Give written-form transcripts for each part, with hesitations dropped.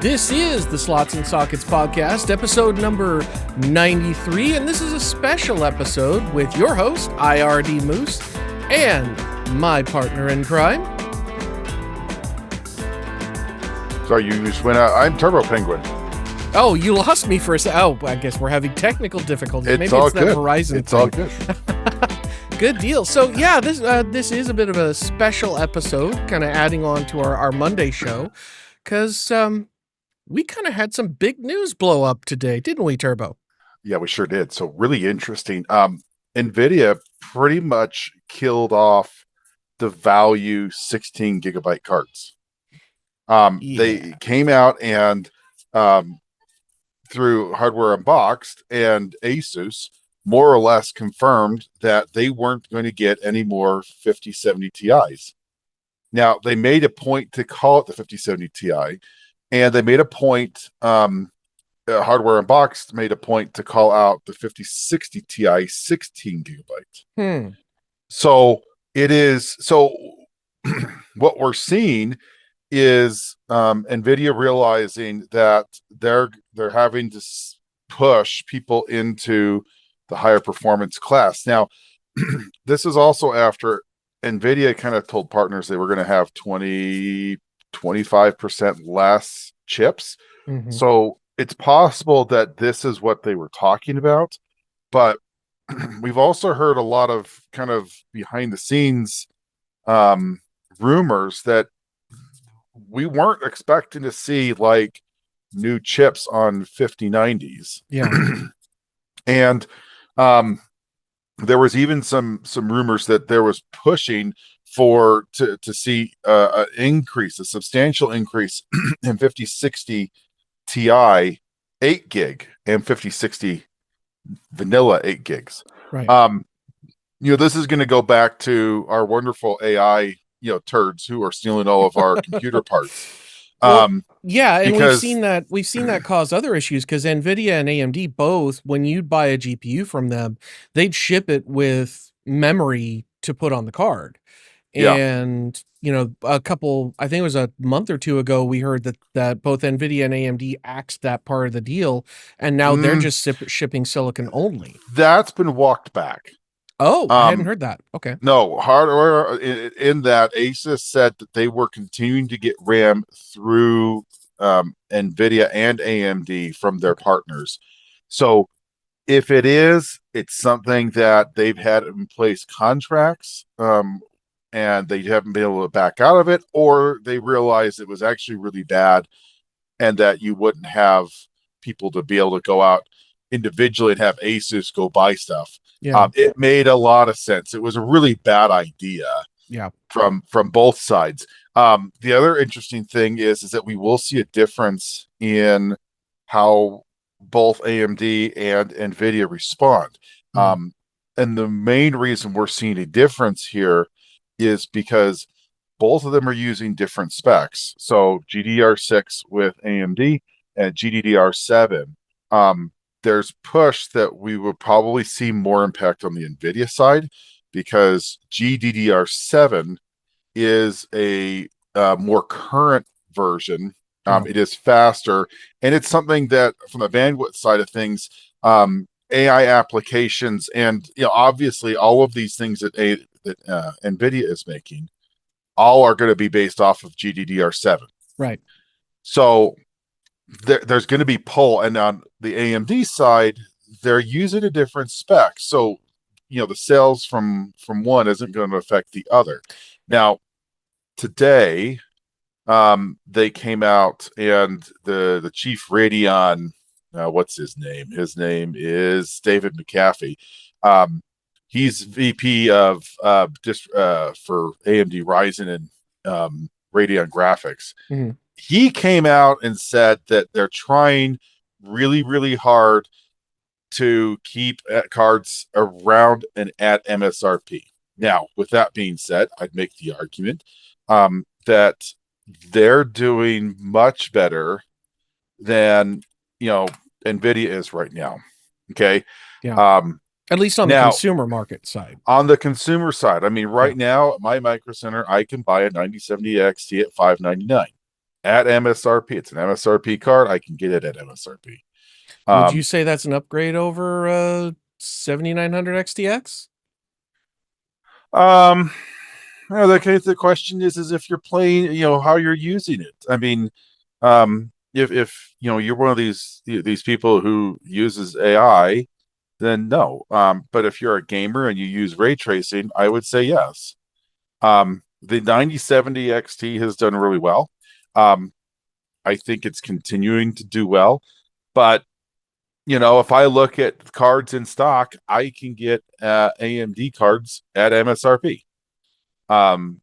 This is the Slots and Sockets podcast, episode number 93, and this is a special episode with your host, IRD Moose, and my partner in crime. Sorry, you just went out. I'm Turbo Penguin. Oh, you lost me for a second. Oh, I guess we're having technical difficulties. Maybe it's that good. Verizon It's thing. all good. Good deal. So, yeah, this is a bit of a special episode, kind of adding on to our Monday show, because we kind of had some big news blow up today, didn't we, Turbo? Yeah, we sure did. So really interesting. Nvidia pretty much killed off the value 16 gigabyte cards. They came out and through Hardware Unboxed and Asus more or less confirmed that they weren't going to get any more 5070 Ti's. Now, they made a point to call it the 5070 Ti, and they made a point, Hardware Unboxed made a point to call out the 5060 Ti 16 gigabytes. So it is, what we're seeing is Nvidia realizing that they're having to push people into the higher performance class. Now, this is also after Nvidia kind of told partners they were going to have 25% less chips. Mm-hmm. So it's possible that this is what they were talking about, but we've also heard a lot of kind of behind the scenes rumors that we weren't expecting to see like new chips on 5090s. Yeah. And there was even some rumors that there was pushing to see an increase, a substantial increase in 5060 Ti 8 gig and 5060 vanilla 8 gigs. Right. This is going to go back to our wonderful AI, turds who are stealing all of our computer parts. Yeah, and because we've seen that cause other issues because Nvidia and AMD both, when you'd buy a GPU from them, they'd ship it with memory to put on the card. Yeah. And I think it was a month or two ago, we heard that both Nvidia and AMD axed that part of the deal, and now they're just shipping silicon only. That's been walked back. Oh, I hadn't heard that. Okay. No, hardware in that Asus said that they were continuing to get RAM through Nvidia and AMD from their partners. So if it's something that they've had in place contracts and they haven't been able to back out of it, or they realized it was actually really bad and that you wouldn't have people to be able to go out individually and have Asus go buy stuff. Yeah. It made a lot of sense. It was a really bad idea. Yeah. From both sides. The other interesting thing is that we will see a difference in how both AMD and Nvidia respond. And the main reason we're seeing a difference here is because both of them are using different specs. So GDDR6 with AMD and GDDR7. There's push that we would probably see more impact on the Nvidia side because GDDR7 is a more current version. It is faster, and it's something that, from the bandwidth side of things, AI applications, and obviously all of these things that Nvidia is making, all are going to be based off of GDDR7. Right. So there's going to be pull, and on the AMD side, they're using a different spec. So, the sales from one isn't going to affect the other. Now, today, they came out and the chief Radeon, what's his name? His name is David McAfee. He's VP of for AMD Ryzen and Radeon Graphics. Mm-hmm. He came out and said that they're trying really, really hard to keep cards around and at MSRP. Now, with that being said, I'd make the argument that they're doing much better than Nvidia is right now. Okay. Yeah. At least on the consumer market side. On the consumer side, I mean, now at my Micro Center, I can buy a 9070 XT at $599. at MSRP. It's an MSRP card. I can get it at MSRP. Would you Um, say that's an upgrade over 7900 XTX? um, the question is if you're playing, how you're using it. I mean, if you're one of these people who uses AI, then no. But if you're a gamer and you use ray tracing, I would say yes. The 9070 XT has done really well. Um, I think it's continuing to do well. But if I look at cards in stock, I can get AMD cards at MSRP. Um,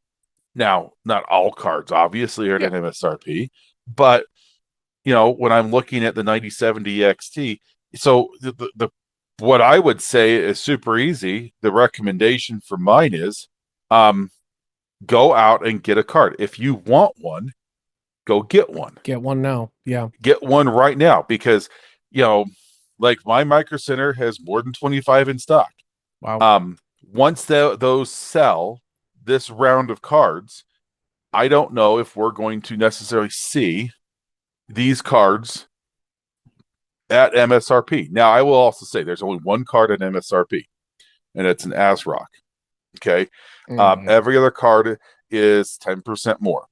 Now, not all cards obviously are at Yeah. MSRP, but when I'm looking at the 9070 XT, so the what I would say is super easy. The recommendation for mine is go out and get a card. If you want one, go get one. Get one now. Yeah. Get one right now because you know, like my Micro Center has more than 25 in stock. Wow. Once those sell this round of cards, I don't know if we're going to necessarily see these cards at MSRP. Now, I will also say there's only one card at MSRP, and it's an ASRock. Okay. Mm. Every other card is 10% more.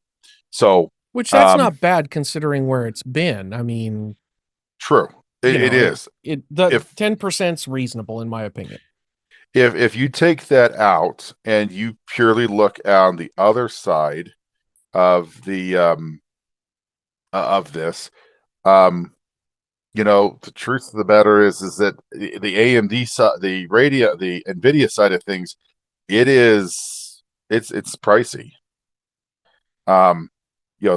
So, Which that's um, not bad considering where it's been. I mean, true. you It know, it is. it the If 10%'s reasonable in my opinion. if you take that out and you purely look on the other side of the of this, um, the truth of the matter is that the AMD side, the Nvidia side of things, it's pricey. Um,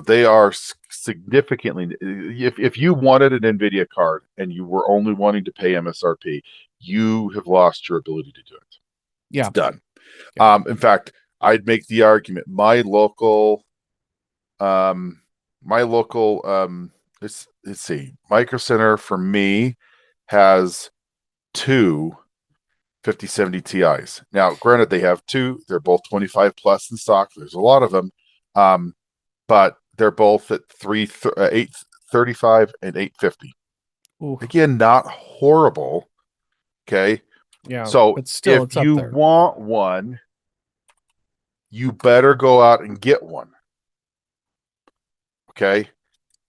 they are significantly. If you wanted an Nvidia card and you were only wanting to pay MSRP, you have lost your ability to do it. It's Yeah. done. Yeah. In fact, I'd make the argument um, my local let's see, Micro Center for me has two 5070 Ti's. Now, granted, they have two. They're both 25 plus in stock. There's a lot of them, but they're both at 835 and 850. Ooh. Again, not horrible. Okay, Yeah. so But still, if it's up you there. want one, you better go out and get one. Okay,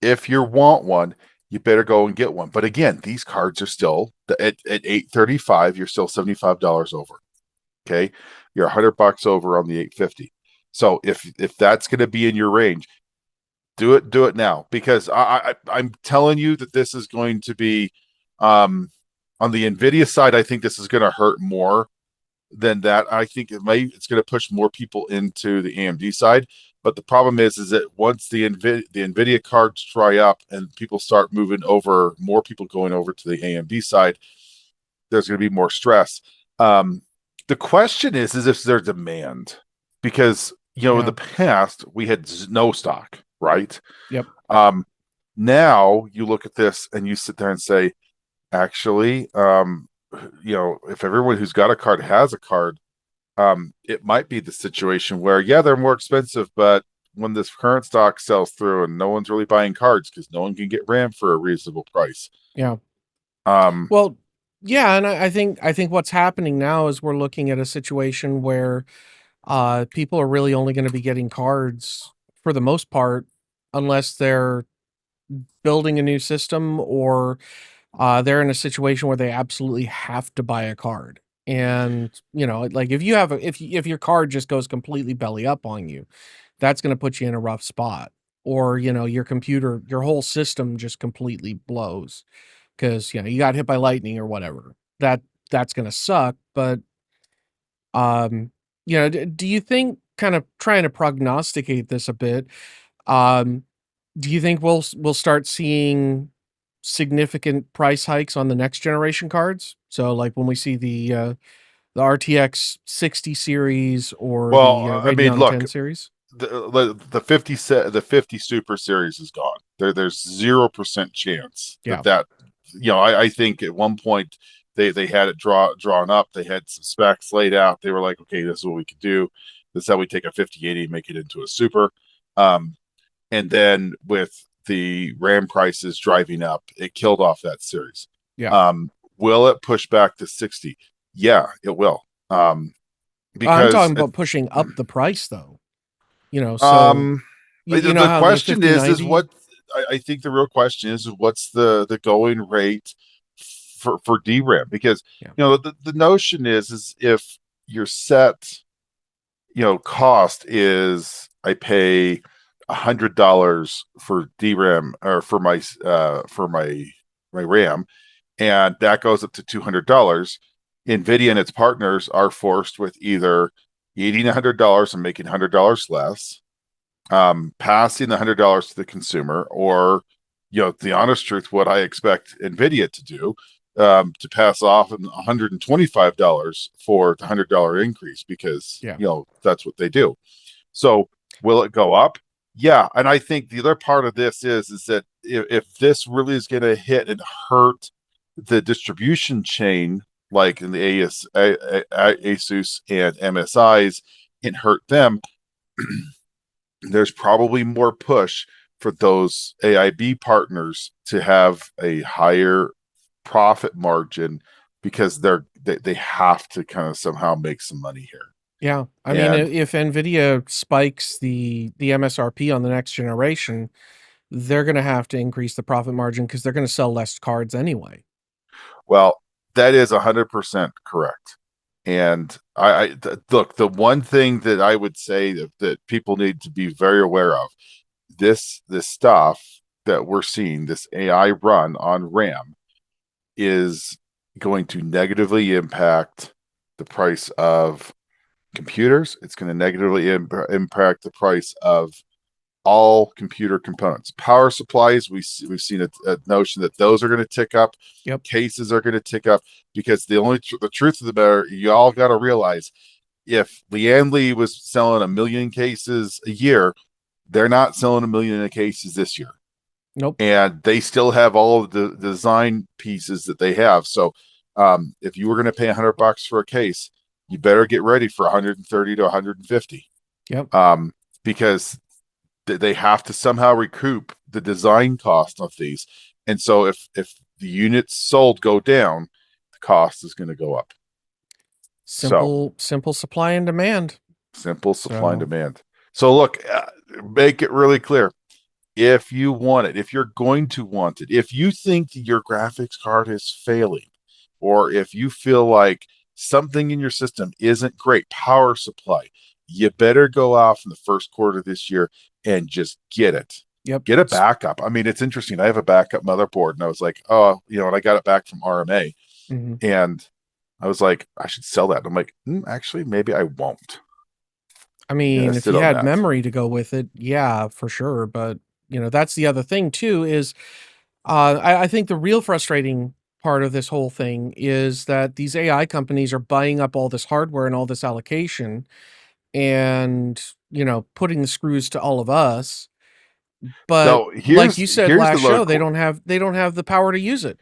if you want one, you better go and get one. But again, these cards are still at 835. You're still $75 over. Okay, you're $100 over on the 850. So if that's going to be in your range, do it now because I'm telling you that this is going to be on the Nvidia side. I think this is going to hurt more than that. I think it's going to push more people into the AMD side. But the problem is that once the Nvidia cards dry up and people start moving over, more people going over to the AMD side, there's going to be more stress. The question is if there's demand because in Yeah. the past we had no stock, right? Yep. Um, Now you look at this and you sit there and say, actually, if everyone who's got a card has a card, it might be the situation where, yeah, they're more expensive, but when this current stock sells through and no one's really buying cards because no one can get RAM for a reasonable price. Yeah. Um, Well, yeah, and I think what's happening now is we're looking at a situation where people are really only going to be getting cards for the most part unless they're building a new system or they're in a situation where they absolutely have to buy a card. And like if you have if your card just goes completely belly up on you, that's going to put you in a rough spot. Or your computer, your whole system just completely blows because you got hit by lightning or whatever. That's going to suck. But do you think, kind of trying to prognosticate this a bit, um, do you think we'll start seeing significant price hikes on the next generation cards? So like when we see the RTX 60 series or the well, I mean, Radeon look, 10 series? the 50 Super Series is gone. There's 0% chance Yeah. I think at one point they had it drawn up. They had some specs laid out. They were like, okay, this is what we could do. This is how we take a 5080 and make it into a super. Um, And then with the RAM prices driving up, it killed off that series. Yeah. Will it push back to 60? Yeah, it will. I'm Because talking about pushing up the price though. So um you know the how the question is 5090. what I think the real question is what's the going rate for DRAM? Because Yeah. the notion is if your set cost is I pay $100 for DRAM or for my RAM, and that goes up to $200. Nvidia and its partners are forced with either eating $100 and making $100 less, passing the $100 to the consumer, or the honest truth, what I expect Nvidia to do, to pass off $125 for the $100 increase, because Yeah. that's what they do. So will it go up? Yeah, and I think the other part of this is that if this really is going to hit and hurt the distribution chain, like in the ASUS and MSIs, and hurt them, there's probably more push for those AIB partners to have a higher profit margin, because they have to kind of somehow make some money here. Yeah. I mean, And if Nvidia spikes the MSRP on the next generation, they're going to have to increase the profit margin because they're going to sell less cards anyway. well, that is 100% correct. And look, the one thing that I would say that people need to be very aware of, this stuff that we're seeing, this AI run on RAM, is going to negatively impact the price of computers. It's going to negatively impact the price of all computer components. Power supplies, we've seen a notion that those are going to tick up. Yep. Cases are going to tick up, because the truth of the matter, you all got to realize, if Leanne Lee was selling 1 million cases a year, they're not selling 1 million cases this year. Nope. And they still have all of the design pieces that they have. So if you were going to pay $100 for a case, you better get ready for 130 to 150. Yep. Because they have to somehow recoup the design cost of these. And so if the units sold go down, the cost is going to go up. Simple supply and demand. Simple supply and demand. So look, make it really clear. If you want it, if you're going to want it, if you think your graphics card is failing, or if you feel like something in your system isn't great, power supply, you better go off in the first quarter of this year and just get it. Yep. Get a backup. I mean, it's interesting. I have a backup motherboard, and I was like, oh, and I got it back from RMA, and I was like, I should sell that. And I'm like, actually, maybe I won't. I mean, if you had memory to go with it, yeah, for sure. But that's the other thing too, is I think the real frustrating part of this whole thing is that these AI companies are buying up all this hardware and all this allocation, and putting the screws to all of us. But like you said last show, they don't have the power to use it.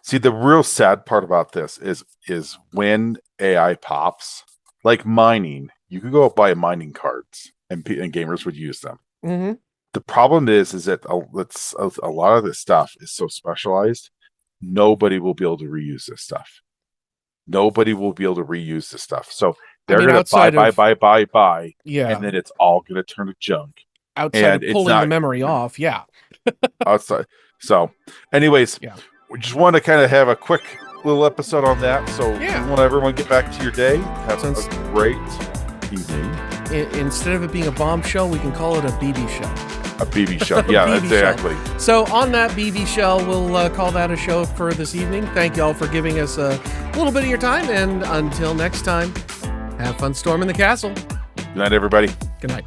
See, the real sad part about this is when AI pops, like mining, you could go buy mining cards, and gamers would use them. Mm-hmm. The problem is that a lot of this stuff is so specialized, nobody will be able to reuse this stuff. Nobody will be able to reuse this stuff. So they're going to buy, yeah, and then it's all going to turn to junk. Outside of pulling the memory off, yeah. outside. So, anyways, yeah, we just want to kind of have a quick little episode on that. So, yeah, we want everyone to get back to your day. Have a great evening. Instead of it being a bombshell, we can call it a BB shell. A BB shell. Yeah, BB exactly. Shell. So on that BB shell, we'll call that a show for this evening. Thank you all for giving us a little bit of your time. And until next time, have fun storming the castle. Good night, everybody. Good night.